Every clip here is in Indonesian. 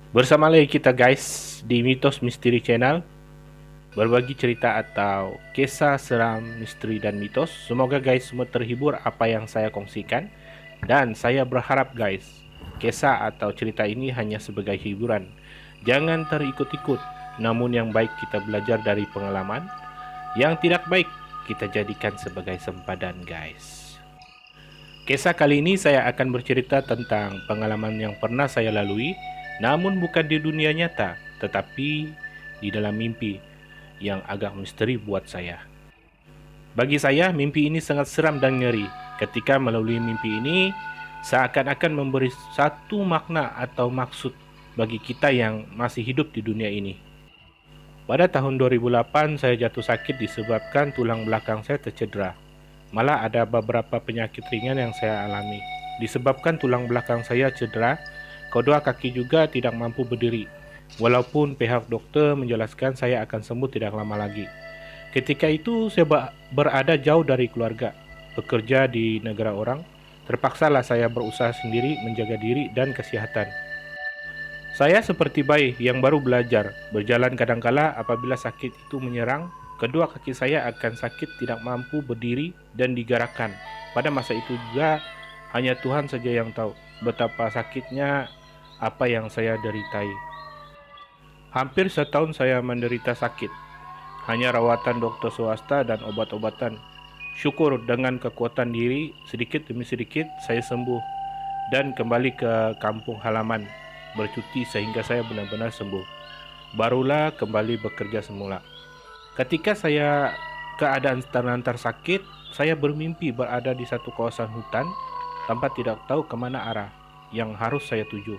Bersama lagi kita guys di Mitos Misteri Channel, berbagi cerita atau kisah seram misteri dan mitos. Semoga guys semua terhibur apa yang saya kongsikan, dan saya berharap guys kisah atau cerita ini hanya sebagai hiburan. Jangan terikut-ikut, namun yang baik kita belajar dari pengalaman, yang tidak baik kita jadikan sebagai sempadan guys. Kisah kali ini saya akan bercerita tentang pengalaman yang pernah saya lalui, namun bukan di dunia nyata, tetapi di dalam mimpi yang agak misteri buat saya. Bagi saya, mimpi ini sangat seram dan ngeri. Ketika melalui mimpi ini, seakan-akan memberi satu makna atau maksud bagi kita yang masih hidup di dunia ini. Pada tahun 2008, saya jatuh sakit disebabkan tulang belakang saya tercedera. Malah ada beberapa penyakit ringan yang saya alami. Disebabkan tulang belakang saya cedera, kedua kaki juga tidak mampu berdiri. Walaupun pihak dokter menjelaskan saya akan sembuh tidak lama lagi. Ketika itu saya berada jauh dari keluarga, bekerja di negara orang. Terpaksalah saya berusaha sendiri menjaga diri dan kesehatan. Saya seperti bayi yang baru belajar berjalan, kadangkala apabila sakit itu menyerang, kedua kaki saya akan sakit tidak mampu berdiri dan digerakkan. Pada masa itu juga hanya Tuhan saja yang tahu betapa sakitnya apa yang saya deritai. Hampir setahun saya menderita sakit, hanya rawatan dokter swasta dan obat-obatan. Syukur dengan kekuatan diri, sedikit demi sedikit saya sembuh dan kembali ke kampung halaman bercuti sehingga saya benar-benar sembuh. Barulah kembali bekerja semula. Ketika saya keadaan terlantar sakit, saya bermimpi berada di satu kawasan hutan tanpa tidak tahu kemana arah yang harus saya tuju.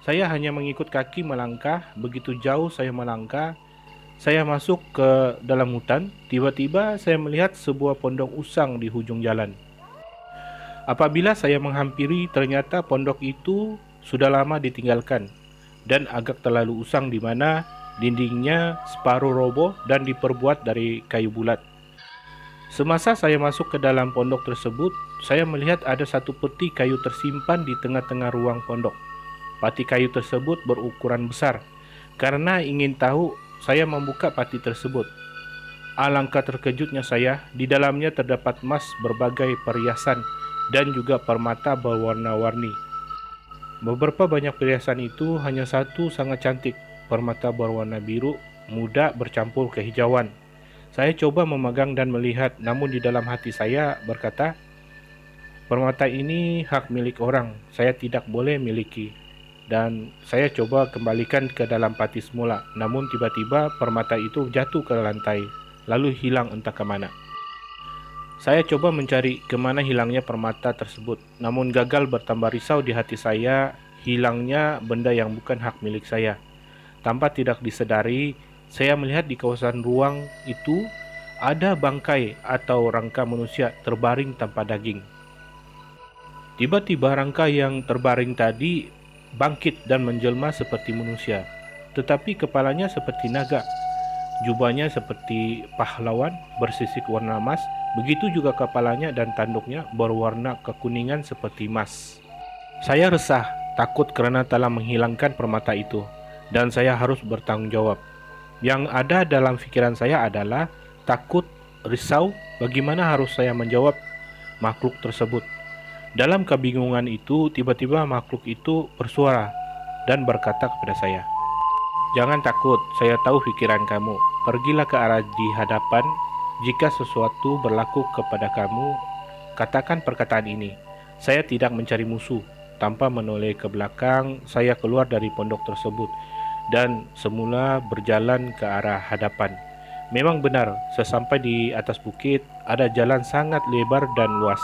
Saya hanya mengikut kaki melangkah, begitu jauh saya melangkah, saya masuk ke dalam hutan, tiba-tiba saya melihat sebuah pondok usang di hujung jalan. Apabila saya menghampiri, ternyata pondok itu sudah lama ditinggalkan dan agak terlalu usang di mana dindingnya separuh roboh dan diperbuat dari kayu bulat. Semasa saya masuk ke dalam pondok tersebut, saya melihat ada satu peti kayu tersimpan di tengah-tengah ruang pondok. Peti kayu tersebut berukuran besar. Karena ingin tahu, saya membuka peti tersebut. Alangkah terkejutnya saya, di dalamnya terdapat emas, berbagai perhiasan, dan juga permata berwarna-warni. Beberapa banyak perhiasan itu, hanya satu sangat cantik, permata berwarna biru muda bercampur kehijauan. Saya coba memegang dan melihat, namun di dalam hati saya berkata, permata ini hak milik orang, saya tidak boleh miliki. Dan saya coba kembalikan ke dalam peti semula, namun tiba-tiba permata itu jatuh ke lantai, lalu hilang entah kemana. Saya coba mencari kemana hilangnya permata tersebut, namun gagal. Bertambah risau di hati saya, hilangnya benda yang bukan hak milik saya. Tanpa tidak disadari, saya melihat di kawasan ruang itu ada bangkai atau rangka manusia terbaring tanpa daging. Tiba-tiba rangka yang terbaring tadi bangkit dan menjelma seperti manusia, tetapi kepalanya seperti naga, jubahnya seperti pahlawan bersisik warna emas, begitu juga kepalanya dan tanduknya berwarna kekuningan seperti emas. Saya resah, takut karena telah menghilangkan permata itu, dan saya harus bertanggung jawab. Yang ada dalam pikiran saya adalah takut, risau, bagaimana harus saya menjawab makhluk tersebut. Dalam kebingungan itu, tiba-tiba makhluk itu bersuara dan berkata kepada saya, "Jangan takut, saya tahu pikiran kamu. Pergilah ke arah di hadapan. Jika sesuatu berlaku kepada kamu, katakan perkataan ini. Saya tidak mencari musuh." Tanpa menoleh ke belakang, saya keluar dari pondok tersebut dan semula berjalan ke arah hadapan. Memang benar, sesampai di atas bukit, ada jalan sangat lebar dan luas.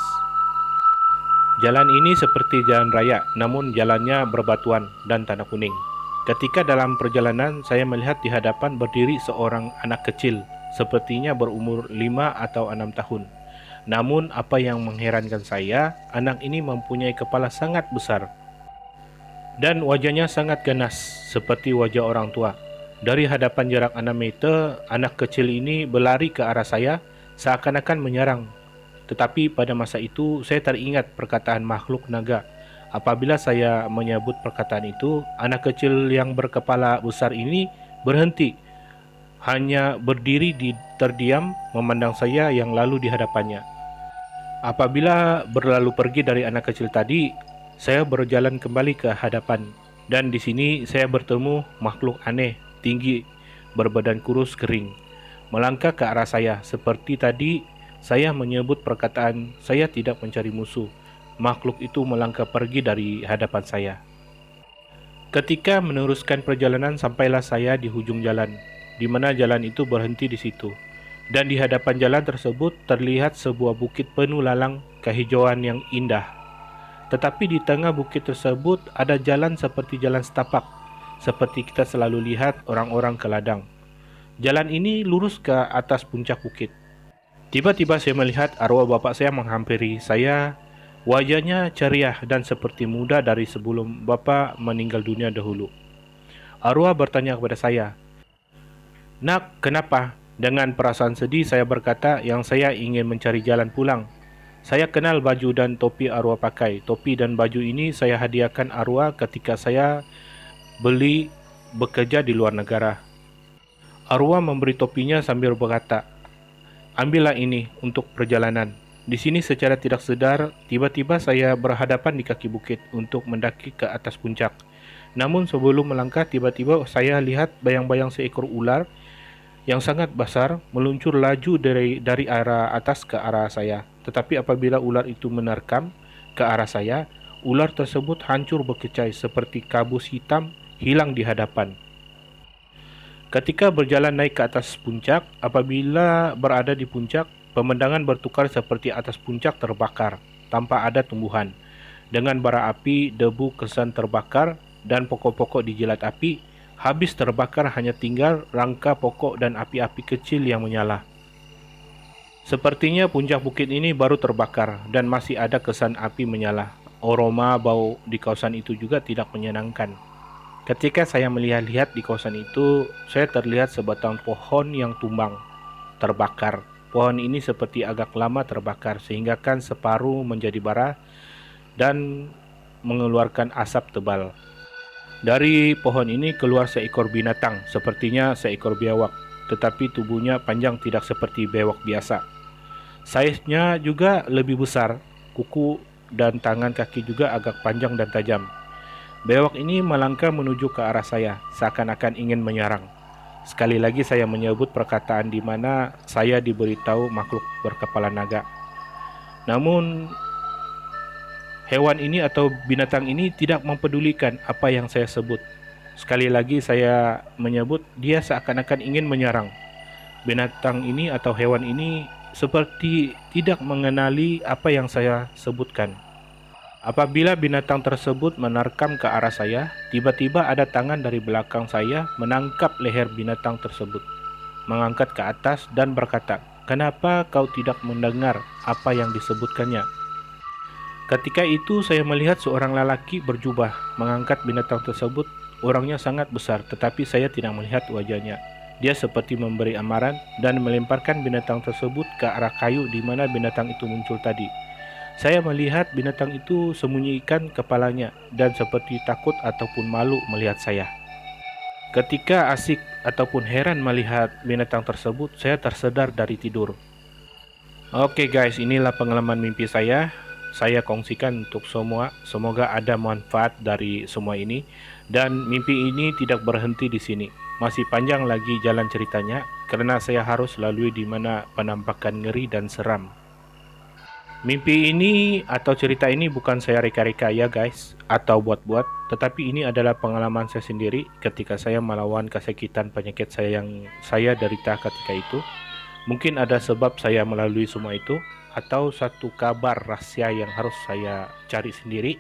Jalan ini seperti jalan raya, namun jalannya berbatuan dan tanah kuning. Ketika dalam perjalanan, saya melihat di hadapan berdiri seorang anak kecil, sepertinya berumur 5 atau 6 tahun. Namun apa yang mengherankan saya, anak ini mempunyai kepala sangat besar dan wajahnya sangat ganas, seperti wajah orang tua. Dari hadapan jarak 6 meter, anak kecil ini berlari ke arah saya, seakan-akan menyerang. Tetapi pada masa itu saya teringat perkataan makhluk naga, Apabila saya menyebut perkataan itu, anak kecil yang berkepala besar ini berhenti, hanya berdiri terdiam memandang saya yang lalu di hadapannya. Apabila berlalu pergi dari anak kecil tadi, saya berjalan kembali ke hadapan, dan di sini saya bertemu makhluk aneh, tinggi, berbadan kurus kering, melangkah ke arah saya. Seperti tadi, saya menyebut perkataan, saya tidak mencari musuh. Makhluk itu melangkah pergi dari hadapan saya. Ketika meneruskan perjalanan, sampailah saya di ujung jalan, di mana jalan itu berhenti di situ. Dan di hadapan jalan tersebut terlihat sebuah bukit penuh lalang kehijauan yang indah. Tetapi di tengah bukit tersebut ada jalan seperti jalan setapak, seperti kita selalu lihat orang-orang ke ladang. Jalan ini lurus ke atas puncak bukit. Tiba-tiba saya melihat arwah bapak saya menghampiri saya. Wajahnya ceria dan seperti muda dari sebelum bapak meninggal dunia dahulu. Arwah bertanya kepada saya, "Nak, kenapa?" Dengan perasaan sedih saya berkata yang saya ingin mencari jalan pulang. Saya kenal baju dan topi arwah pakai. Topi dan baju ini saya hadiahkan arwah ketika saya beli bekerja di luar negara. Arwah memberi topinya sambil berkata, "Ambillah ini untuk perjalanan." Di sini secara tidak sadar, tiba-tiba saya berhadapan di kaki bukit untuk mendaki ke atas puncak. Namun sebelum melangkah, tiba-tiba saya lihat bayang-bayang seekor ular yang sangat besar meluncur laju dari arah atas ke arah saya. Tetapi apabila ular itu menerkam ke arah saya, ular tersebut hancur berkecai seperti kabus hitam hilang di hadapan. Ketika berjalan naik ke atas puncak, apabila berada di puncak, pemandangan bertukar seperti atas puncak terbakar tanpa ada tumbuhan. Dengan bara api, debu kesan terbakar dan pokok-pokok dijilat api. Habis terbakar hanya tinggal rangka pokok dan api-api kecil yang menyala. Sepertinya puncak bukit ini baru terbakar dan masih ada kesan api menyala. Aroma bau di kawasan itu juga tidak menyenangkan. Ketika saya melihat-lihat di kawasan itu, saya terlihat sebatang pohon yang tumbang, terbakar. Pohon ini seperti agak lama terbakar sehingga kan separuh menjadi bara dan mengeluarkan asap tebal. Dari pohon ini keluar seekor binatang, sepertinya seekor biawak, tetapi tubuhnya panjang tidak seperti biawak biasa. Saiznya juga lebih besar, kuku dan tangan kaki juga agak panjang dan tajam. Biawak ini melangkah menuju ke arah saya, seakan-akan ingin menyerang. Sekali lagi saya menyebut perkataan di mana saya diberitahu makhluk berkepala naga. Namun hewan ini atau binatang ini tidak mempedulikan apa yang saya sebut. Sekali lagi saya menyebut dia seakan-akan ingin menyerang. Binatang ini atau hewan ini seperti tidak mengenali apa yang saya sebutkan. Apabila binatang tersebut menerkam ke arah saya, tiba-tiba ada tangan dari belakang saya menangkap leher binatang tersebut, mengangkat ke atas dan berkata, "Kenapa kau tidak mendengar apa yang disebutkannya?" Ketika itu saya melihat seorang lelaki berjubah mengangkat binatang tersebut. Orangnya sangat besar, tetapi saya tidak melihat wajahnya. Dia seperti memberi amaran dan melemparkan binatang tersebut ke arah kayu di mana binatang itu muncul tadi. Saya melihat binatang itu sembunyikan kepalanya dan seperti takut ataupun malu melihat saya. Ketika asik ataupun heran melihat binatang tersebut, saya tersedar dari tidur. Oke guys, inilah pengalaman mimpi saya. Saya kongsikan untuk semua. Semoga ada manfaat dari semua ini. Dan mimpi ini tidak berhenti di sini. Masih panjang lagi jalan ceritanya karena saya harus lalui di mana penampakan ngeri dan seram. Mimpi ini atau cerita ini bukan saya reka-reka ya guys, atau buat-buat, tetapi ini adalah pengalaman saya sendiri ketika saya melawan kesakitan penyakit saya yang saya derita ketika itu. Mungkin ada sebab saya melalui semua itu, atau satu kabar rahasia yang harus saya cari sendiri.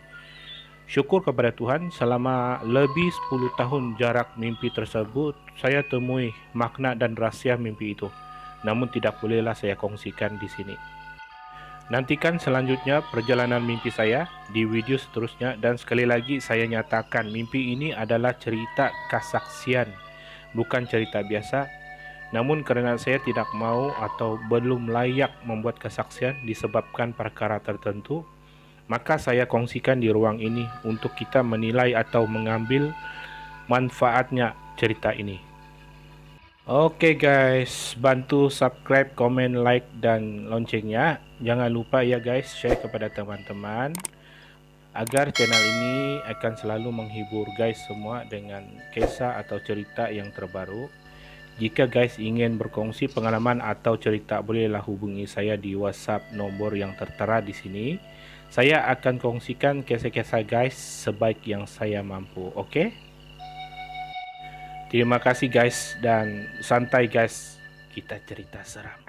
Syukur kepada Tuhan, selama lebih 10 tahun jarak mimpi tersebut, saya temui makna dan rahasia mimpi itu. Namun tidak bolehlah saya kongsikan di sini. Nantikan selanjutnya perjalanan mimpi saya di video seterusnya, dan sekali lagi saya nyatakan mimpi ini adalah cerita kesaksian, bukan cerita biasa. Namun karena saya tidak mau atau belum layak membuat kesaksian disebabkan perkara tertentu, maka saya kongsikan di ruang ini untuk kita menilai atau mengambil manfaatnya cerita ini. Oke guys, bantu subscribe, komen, like, dan loncengnya. Jangan lupa ya guys, share kepada teman-teman agar channel ini akan selalu menghibur guys semua dengan kisah atau cerita yang terbaru. Jika guys ingin berkongsi pengalaman atau cerita, bolehlah hubungi saya di WhatsApp nomor yang tertera di sini. Saya akan kongsikan kisah-kisah guys sebaik yang saya mampu. Oke? Terima kasih guys, dan santai guys, kita cerita seram.